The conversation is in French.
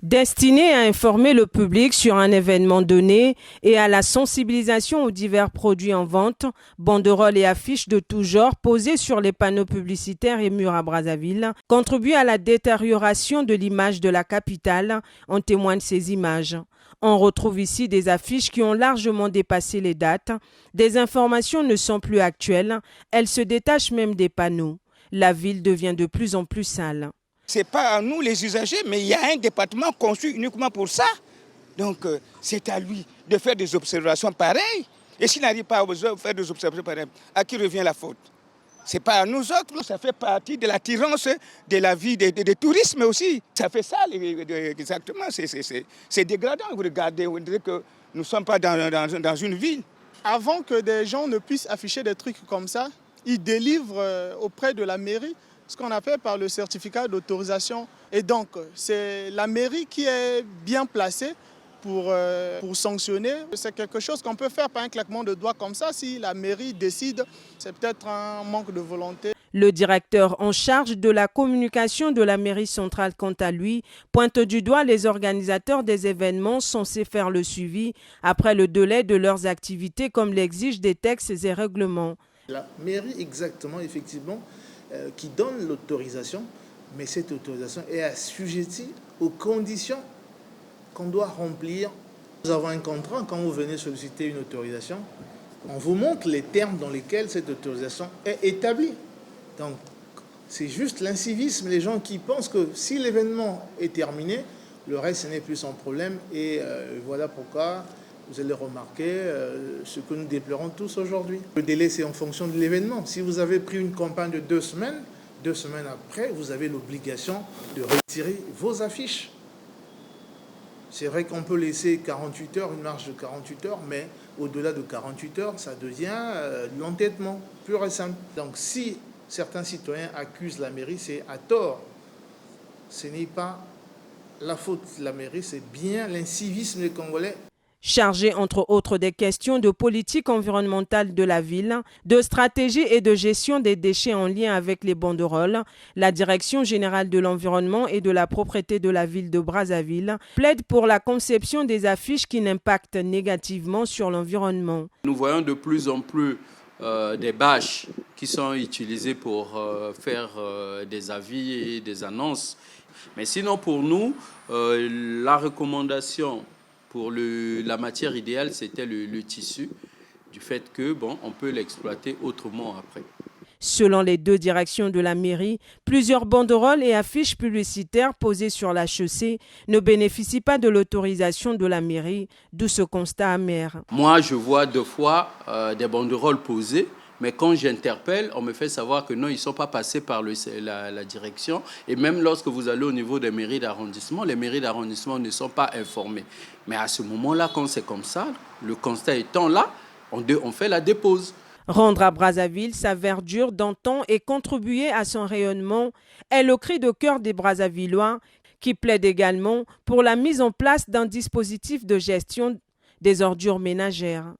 Destiné à informer le public sur un événement donné et à la sensibilisation aux divers produits en vente, banderoles et affiches de tout genre posées sur les panneaux publicitaires et murs à Brazzaville contribuent à la détérioration de l'image de la capitale, en témoignent ces images. On retrouve ici des affiches qui ont largement dépassé les dates, des informations ne sont plus actuelles, elles se détachent même des panneaux. La ville devient de plus en plus sale. Ce n'est pas à nous les usagers, mais il y a un département conçu uniquement pour ça. Donc c'est à lui de faire des observations pareilles. Et s'il n'arrive pas à faire des observations pareilles, à qui revient la faute? Ce n'est pas à nous autres, ça fait partie de l'attirance de la vie des touristes aussi. Ça fait ça exactement, c'est dégradant. Vous regardez, vous dites que nous ne sommes pas dans une ville. Avant que des gens ne puissent afficher des trucs comme ça, ils délivrent auprès de la mairie ce qu'on appelle par le certificat d'autorisation. Et donc, c'est la mairie qui est bien placée pour sanctionner. C'est quelque chose qu'on peut faire par un claquement de doigts comme ça. Si la mairie décide, c'est peut-être un manque de volonté. Le directeur en charge de la communication de la mairie centrale, quant à lui, pointe du doigt les organisateurs des événements censés faire le suivi après le délai de leurs activités comme l'exigent des textes et règlements. La mairie, exactement, effectivement, qui donne l'autorisation, mais cette autorisation est assujettie aux conditions qu'on doit remplir. Nous avons un contrat, quand vous venez solliciter une autorisation, on vous montre les termes dans lesquels cette autorisation est établie. Donc, c'est juste l'incivisme, les gens qui pensent que si l'événement est terminé, le reste, ce n'est plus son problème. Et voilà pourquoi vous allez remarquer ce que nous déplorons tous aujourd'hui. Le délai, c'est en fonction de l'événement. Si vous avez pris une campagne de 2 semaines après, vous avez l'obligation de retirer vos affiches. C'est vrai qu'on peut laisser 48 heures, une marge de 48 heures, mais au-delà de 48 heures, ça devient l'entêtement pur et simple. Donc si certains citoyens accusent la mairie, c'est à tort. Ce n'est pas la faute de la mairie, c'est bien l'incivisme des Congolais. Chargé entre autres des questions de politique environnementale de la ville, de stratégie et de gestion des déchets en lien avec les banderoles, la Direction générale de l'environnement et de la propreté de la ville de Brazzaville plaide pour la conception des affiches qui n'impactent négativement sur l'environnement. Nous voyons de plus en plus des bâches qui sont utilisées pour faire des avis et des annonces. Mais sinon pour nous, la recommandation pour la matière idéale, c'était le tissu, du fait que on peut l'exploiter autrement après. Selon les 2 directions de la mairie, plusieurs banderoles et affiches publicitaires posées sur la chaussée ne bénéficient pas de l'autorisation de la mairie, d'où ce constat amer. Moi, je vois 2 fois des banderoles posées, mais quand j'interpelle, on me fait savoir que non, ils ne sont pas passés par la direction. Et même lorsque vous allez au niveau des mairies d'arrondissement, les mairies d'arrondissement ne sont pas informées. Mais à ce moment-là, quand c'est comme ça, le constat étant là, on fait la dépose. Rendre à Brazzaville sa verdure d'antan et contribuer à son rayonnement est le cri de cœur des Brazzavillois qui plaident également pour la mise en place d'un dispositif de gestion des ordures ménagères.